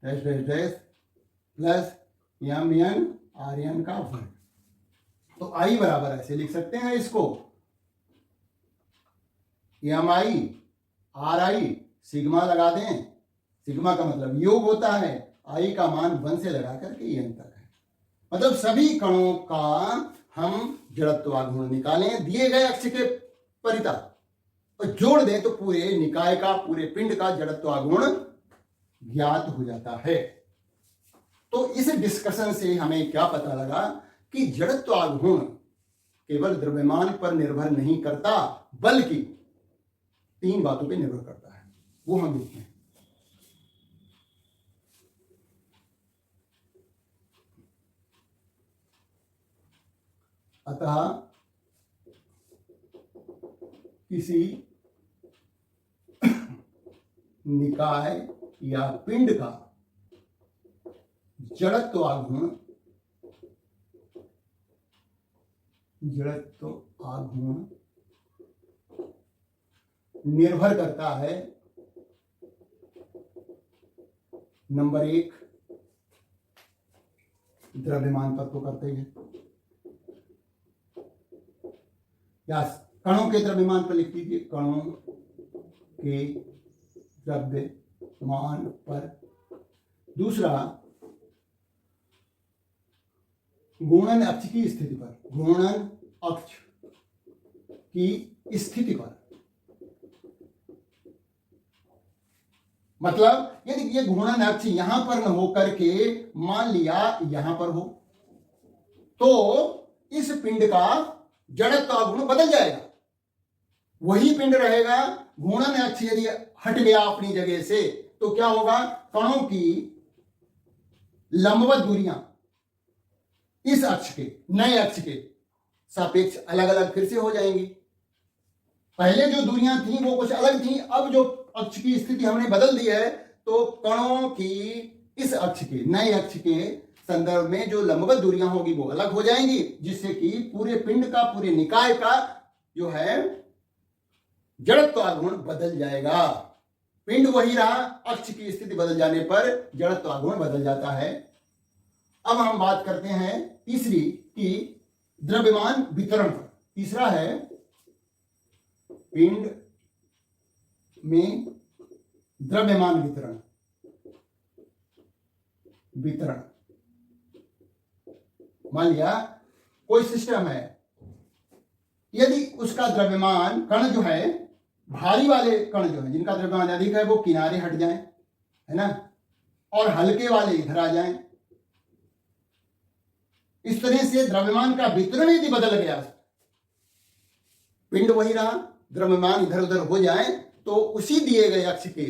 Speaker 1: dash dash dash plus mn rn का वर्ग। तो I बराबर ऐसे लिख सकते हैं इसको, mi ri, सिग्मा लगा दें, सिग्मा का मतलब योग होता है, I का मान 1 से लगा करके n तक है। मतलब सभी कणों का हम जड़त्वागुण निकालें दिए गए अक्ष के परितः और जोड़ दें तो पूरे निकाय का, पूरे पिंड का जड़त्वागुण ज्ञात हो जाता है। तो इस डिस्कशन से हमें क्या पता लगा कि जड़त्वागुण केवल द्रव्यमान पर निर्भर नहीं करता, बल्कि 3 बातों पर निर्भर करता है। वो हम देखते हैं। अतः किसी निकाय या पिंड का जड़त्वागुण निर्भर करता है नंबर 1 द्रव्यमान पर, तो करते ही है, या कणों के द्रव्यमान पर लिख दीजिए, कणों के द्रव्यमान पर। दूसरा घूर्णन अक्ष की स्थिति पर, घूर्णन अक्ष की स्थिति पर। मतलब यदि ये घूर्णन अक्ष यहां पर न होकर के मान लिया यहां पर हो, तो इस पिंड का जड़त्वागुण बदल जाएगा। वही पिंड रहेगा, घूर्णन अक्ष यदि हट गया अपनी जगह से तो क्या होगा? कणों की लंबवत दूरियां इस अक्ष के, नए अक्ष के सापेक्ष अलग अलग फिर से हो जाएंगी। पहले जो दूरियां थी वो कुछ अलग थी, अब जो अक्ष की स्थिति हमने बदल दी है तो कणों की इस अक्ष के, नए अक्ष के संदर्भ में जो लंबवत दूरियां होगी वो अलग हो जाएंगी, जिससे कि पूरे पिंड का, पूरे निकाय का जो है जड़त्वागुण बदल जाएगा। पिंड वही रहा, अक्ष की स्थिति बदल जाने पर जड़त्वागुण बदल जाता है। अब हम बात करते हैं तीसरी की द्रव्यमान वितरण पर। तीसरा है पिंड में द्रव्यमान वितरण। मान लिया कोई सिस्टम है, यदि उसका द्रव्यमान, कण जो है, भारी वाले कण जो है जिनका द्रव्यमान अधिक है वो किनारे हट जाएं, है ना, और हल्के वाले इधर आ जाएं। इस तरह से द्रव्यमान का वितरण यदि बदल गया, पिंड वही रहा, द्रव्यमान इधर उधर हो जाए, तो उसी दिए गए अक्ष के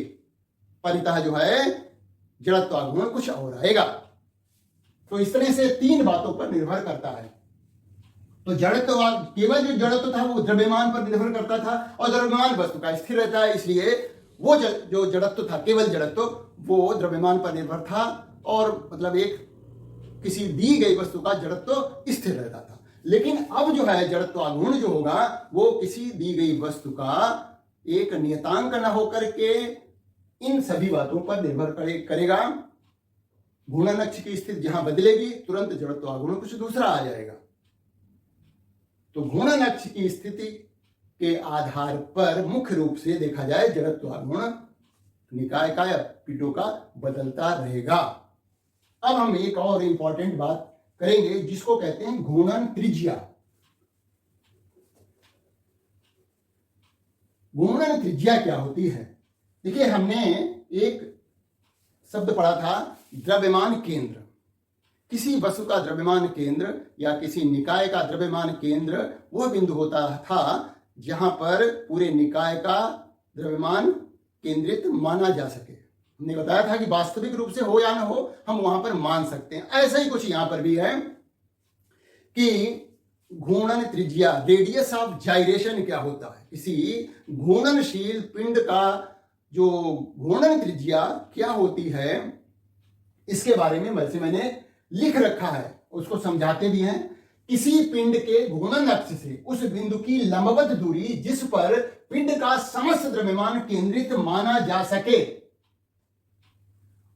Speaker 1: परितः जो है जड़त्वागुण कुछ और आएगा। तो इस तरह से 3 बातों पर निर्भर करता है। तो जड़त्व, केवल जो जड़त्व था वो द्रव्यमान पर निर्भर करता था, और द्रव्यमान वस्तु का स्थिर रहता है, इसलिए वो जो जड़त्व था, केवल जड़त्व, वो द्रव्यमान पर निर्भर था, और मतलब एक किसी दी गई वस्तु का जड़त्व स्थिर रहता था। लेकिन अब जो है जड़त्वागुण जो होगा वो किसी दी गई वस्तु का एक नियतांक न होकर के इन सभी बातों पर निर्भर करेगा। घूर्णन अक्ष की स्थिति जहां बदलेगी तुरंत जड़त्व आघूर्ण कुछ दूसरा आ जाएगा। तो घूर्णन अक्ष की स्थिति के आधार पर मुख्य रूप से देखा जाए जड़त्व आघूर्ण निकाय का या पिंडों का बदलता रहेगा। अब हम एक और इंपॉर्टेंट बात करेंगे जिसको कहते हैं घूर्णन त्रिज्या। घूर्णन त्रिज्या क्या होती है? देखिए, हमने एक शब्द पढ़ा था द्रव्यमान केंद्र। किसी वस्तु का द्रव्यमान केंद्र या किसी निकाय का द्रव्यमान केंद्र वह बिंदु होता था जहां पर पूरे निकाय का द्रव्यमान केंद्रित माना जा सके। हमने बताया था कि वास्तविक रूप से हो या ना हो हम वहां पर मान सकते हैं। ऐसा ही कुछ यहां पर भी है कि घूर्णन त्रिज्या, रेडियस ऑफ जाइरेशन क्या होता है? किसी घूर्णनशील पिंड का जो घूर्णन त्रिज्या क्या होती है, इसके बारे में वैसे मैंने लिख रखा है, उसको समझाते भी हैं। किसी पिंड के घूर्णन अक्ष से उस बिंदु की लंबवत दूरी जिस पर पिंड का समस्त द्रव्यमान केंद्रित माना जा सके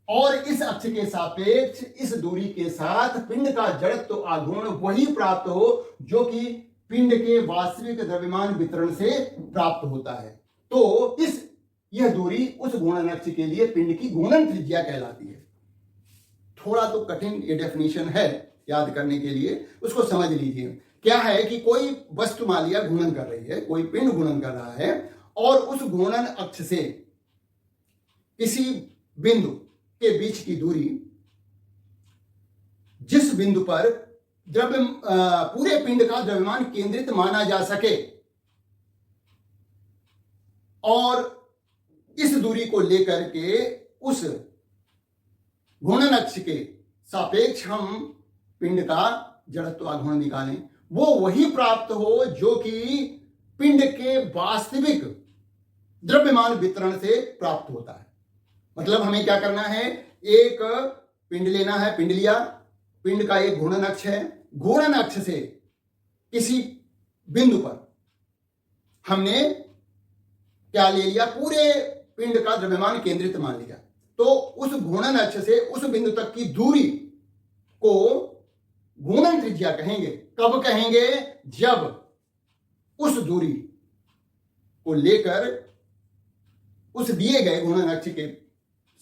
Speaker 1: और इस अक्ष के सापेक्ष इस दूरी के साथ पिंड का जड़त्व आघूर्ण वही प्राप्त हो जो कि पिंड के वास्तविक द्रव्यमान वितरण से प्राप्त होता है। तो यह दूरी उस घूर्णन अक्ष के लिए पिंड की घूर्णन त्रिज्या कहलाती है। थोड़ा तो कठिन ये डेफिनेशन है याद करने के लिए, उसको समझ लीजिए। क्या है कि कोई वस्तु मान लिया घूर्णन कर रही है, कोई पिंड घूर्णन कर रहा है और उस घूर्णन अक्ष से किसी बिंदु के बीच की दूरी जिस बिंदु पर पूरे पिंड का द्रव्यमान केंद्रित माना जा सके और इस दूरी को लेकर के उस घूर्णन अक्ष के सापेक्ष हम पिंड का जड़त्व आघूर्ण निकालें, वो वही प्राप्त हो जो कि पिंड के वास्तविक द्रव्यमान वितरण से प्राप्त होता है। मतलब हमें क्या करना है, एक पिंड लेना है, पिंड लिया, पिंड का एक घूर्णन अक्ष है, घूर्णन अक्ष से किसी बिंदु पर हमने क्या ले लिया, पूरे पिंड का द्रव्यमान केंद्रित मान लिया। तो उस घूर्णन अक्ष से उस बिंदु तक की दूरी को घूर्णन त्रिज्या कहेंगे। कब कहेंगे? जब उस दूरी को लेकर उस दिए गए घूर्णन अक्ष के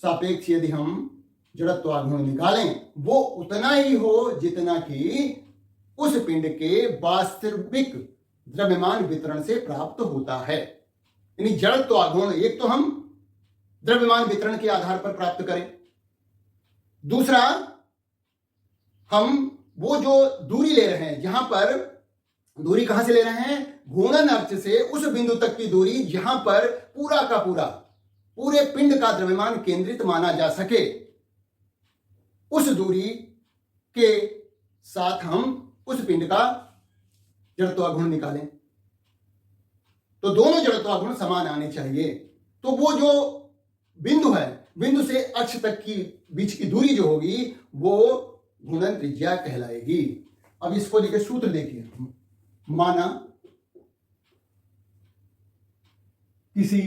Speaker 1: सापेक्ष यदि हम जड़त्व आघूर्ण निकालें वो उतना ही हो जितना कि उस पिंड के वास्तविक द्रव्यमान वितरण से प्राप्त होता है। यानी जड़त्व आघूर्ण एक तो हम द्रव्यमान वितरण के आधार पर प्राप्त करें, दूसरा हम वो जो दूरी ले रहे हैं, जहां पर दूरी कहां से ले रहे हैं, घूर्णन अक्ष से उस बिंदु तक की दूरी जहां पर पूरा का पूरा पूरे पिंड का द्रव्यमान केंद्रित माना जा सके, उस दूरी के साथ हम उस पिंड का जड़त्व आघूर्ण निकालें। तो दोनों जड़त्व आघूर्ण समान आने चाहिए। तो वो जो बिंदु है, बिंदु से अक्ष तक की बीच की दूरी जो होगी वो घूर्णन त्रिज्या कहलाएगी। अब इसको लेकर सूत्र देखिए। माना किसी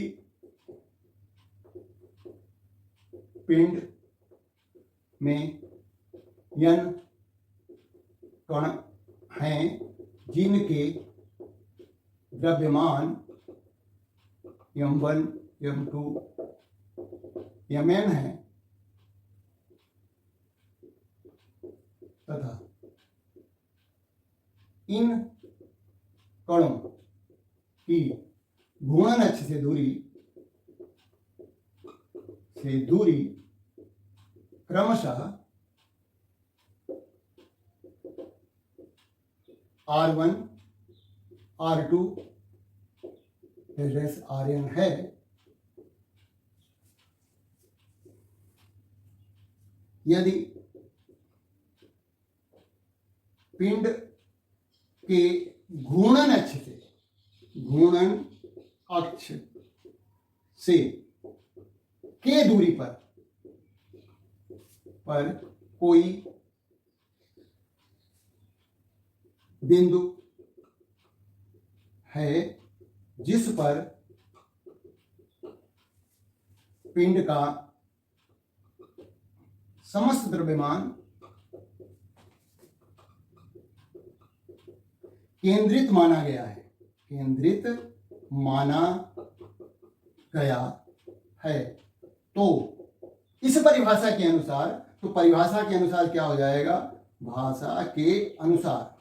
Speaker 1: पिंड में n कण हैं जिनके द्रव्यमान m1 m2 mn है तथा इन कणों की घूर्णन अक्ष से दूरी क्रमशः R1 R2 Rn है। यदि पिंड के घूर्णन अक्ष से के दूरी पर कोई बिंदु है जिस पर पिंड का समस्त द्रव्यमान केंद्रित माना गया है, केंद्रित माना गया है। तो इस परिभाषा के अनुसार, तो परिभाषा के अनुसार क्या हो जाएगा, भाषा के अनुसार।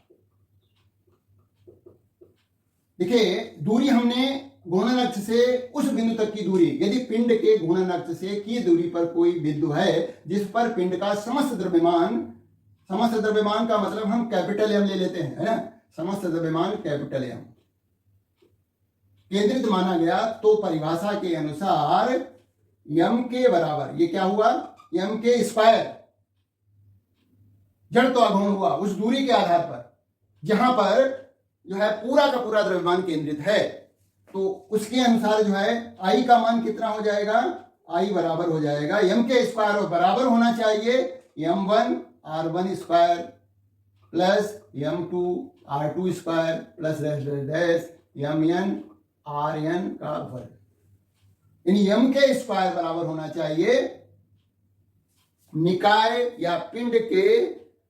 Speaker 1: देखिए दूरी हमने घूर्णन अक्ष से उस बिंदु तक की दूरी, यदि पिंड के घूर्णन अक्ष से की दूरी पर कोई बिंदु है जिस पर पिंड का समस्त द्रव्यमान, समस्त द्रव्यमान का मतलब हम कैपिटल एम ले लेते हैं, है ना, समस्त द्रव्यमान कैपिटल एम केंद्रित माना गया, तो परिभाषा के अनुसार एम के बराबर, ये क्या हुआ, एम के स्क्वायर जड़त्वाघूर्ण हुआ उस दूरी के आधार पर जहां पर जो है पूरा का पूरा द्रव्यमान केंद्रित है। तो उसके अनुसार जो है आई का मान कितना हो जाएगा, आई बराबर हो जाएगा एम के स्क्वायर, और बराबर होना चाहिए m1 r1 square plus m2 r2 square plus dash mn rn का वर्ग, यानी m के स्क्वायर बराबर होना चाहिए निकाय या पिंड के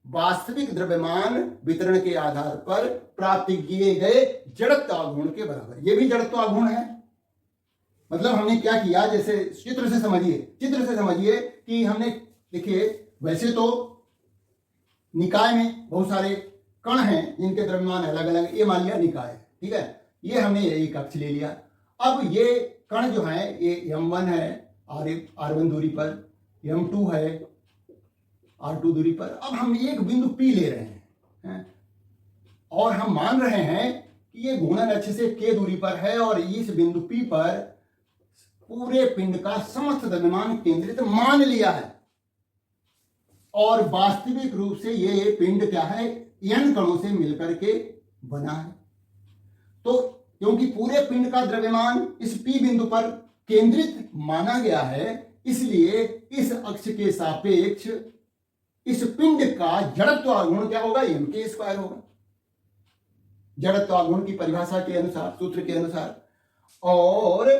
Speaker 1: वास्तविक द्रव्यमान वितरण के आधार पर प्राप्त किए गए जड़त्वाघूर्ण के बराबर। ये भी जड़त्वाघूर्ण है, मतलब हमने क्या किया, जैसे चित्र से समझिए कि हमने, देखिए वैसे तो निकाय में बहुत सारे कण हैं जिनके द्रव्यमान अलग अलग, ये मान लिया निकाय है, ठीक है, ये हमने एक अक्ष ले लिया। अब ये कण जो है ये m1 है r1 दूरी पर, m2 है r2 दूरी पर। अब हम एक बिंदु P ले रहे हैं और हम मान रहे हैं कि ये घूर्णन अक्ष से k दूरी पर है और इस बिंदु P पर पूरे पिंड का समस्त द्रव्यमान केंद्रित मान लिया है, और वास्तविक रूप से ये पिंड क्या है, n कणों से मिलकर के बना है। तो क्योंकि पूरे पिंड का द्रव्यमान इस P बिंदु पर केंद्रित माना गया है, इसलिए इस अक्ष के सापेक्ष इस पिंड का जड़त्वाघूर्ण क्या होगा, m के स्क्वायर होगा, जड़त्वाघूर्ण की परिभाषा के अनुसार, सूत्र के अनुसार। और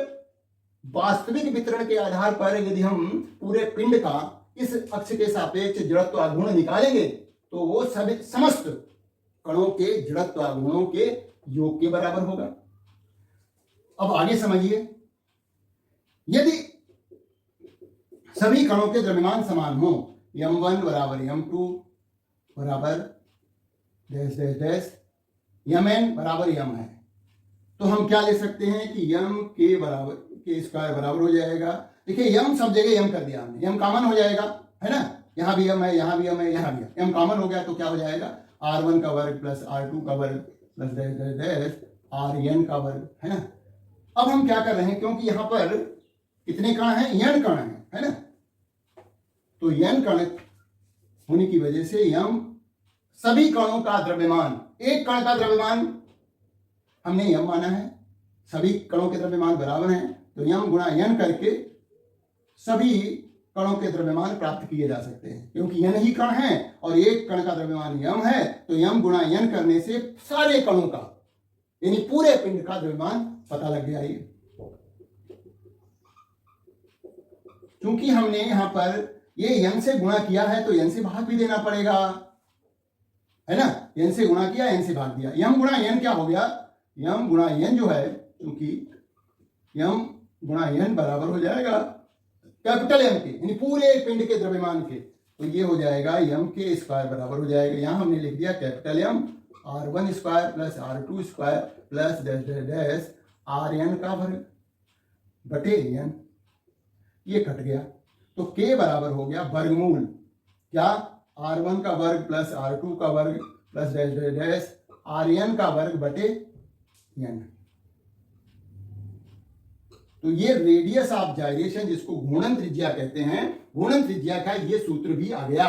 Speaker 1: वास्तविक वितरण के आधार पर यदि हम पूरे पिंड का इस अक्ष के सापेक्ष जड़त्वाघूर्ण निकालेंगे तो वो सभी समस्त कणों के जड़त्वाघूर्णों के योग के बराबर होगा। अब आगे समझिए, यदि सभी कणों के द्रव्यमान समान हो, m1 बराबर m2 बराबर डैश डैश डैश mn बराबर m है, तो हम क्या ले सकते हैं कि m के बराबर के स्क्वायर बराबर हो जाएगा। देखिए m सब जगह m कर दिया हमने, m कॉमन हो जाएगा, है ना, यहां भी m है, यहां भी m है, यहां भी m कॉमन हो गया, तो क्या हो जाएगा r1 का वर्ग प्लस r2 का वर्ग plus dash dash dash rn का वर्ग, है ना। अब हम क्या कर रहे हैं, क्योंकि यहां पर कितने कण हैं, n कण है ना, तो n कण होने की वजह से m सभी कणों का द्रव्यमान, एक कण का द्रव्यमान हमने m माना है, सभी कणों के द्रव्यमान बराबर हैं, तो m गुणा n करके सभी कणों के द्रव्यमान प्राप्त किए जा सकते हैं। क्योंकि n ही कण है और एक कण का द्रव्यमान m है, तो m गुणा n करने से सारे कणों का यानी पूरे पिंड का द्रव्यमान पता लग गया। ये क्योंकि हमने यहां पर ये n से गुणा किया है तो n से भाग भी देना पड़ेगा, है ना, n से गुणा किया, n से भाग दिया, m गुणा n क्या हो गया, m गुणा n जो है, क्योंकि m गुणा n बराबर हो जाएगा कैपिटल M के, यानी पूरे पिंड के द्रव्यमान के, तो ये हो जाएगा m के स्क्वायर बराबर हो जाएगा, यहां हमने लिख दिया capital M r1 square plus r2 square plus dash dash dash rn का वर्ग बटे n, ये कट गया, तो k बराबर हो गया वर्गमूल क्या, r1 का वर्ग प्लस r2 का वर्ग plus dash dash dash rn का वर्ग बटे n। तो ये रेडियस ऑफ जाइरेशन, जिसको घूर्णन त्रिज्या कहते हैं, घूर्णन त्रिज्या का ये सूत्र भी आ गया।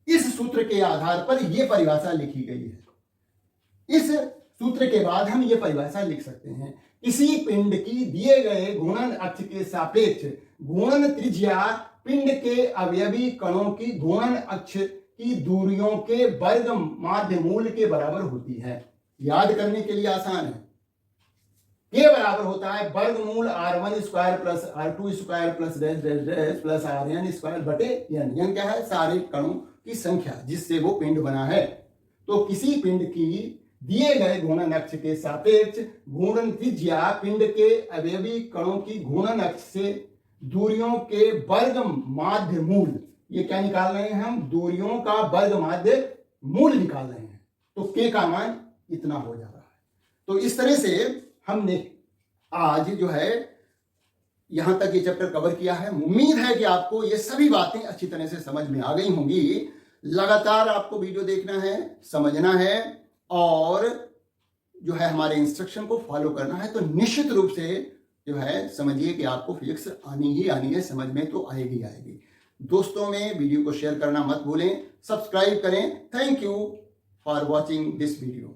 Speaker 1: इस सूत्र के आधार पर यह परिभाषा लिखी गई है। इस सूत्र के बाद हम ये परिभाषा लिख सकते हैं, किसी पिंड की दिए गए घूर्णन अक्ष के सापेक्ष घूर्णन त्रिज्या पिंड के अवयवी कणों की घूर्णन अक्ष की दूरियों के वर्ग माध्य मूल के बराबर होती है। याद करने के लिए आसान है, के बराबर होता है वर्गमूल r1 square plus r2 square plus dash dash dash plus rn square बटे n। n क्या है? सारे कणों की संख्या जिससे वो पिंड बना है। तो किसी पिंड की दिए गए घूर्णन अक्ष के सापेक्ष घूर्णन त्रिज्या पिंड के अवयवी कणों की घूर्णन अक्ष से दूरियों के वर्ग माध्य मूल, ये क्या निकाल रहे हैं हम? दूरियों का वर्ग माध्य मूल निकाल रहे हैं। तो के का मान इतना हो जा रहा है। तो इस तरह से हमने आज जो है यहां तक ये चैप्टर कवर किया है। उम्मीद है कि आपको ये सभी बातें अच्छी तरह से समझ में आ गई होंगी। लगातार आपको वीडियो देखना है, समझना है और जो है हमारे इंस्ट्रक्शन को फॉलो करना है। तो निश्चित रूप से जो है समझिए कि आपको फिजिक्स आनी ही आनी है, समझ में तो आएगी आएगी। दोस्तों में वीडियो को शेयर करना मत भूलें, सब्सक्राइब करें। Thank you for watching this video.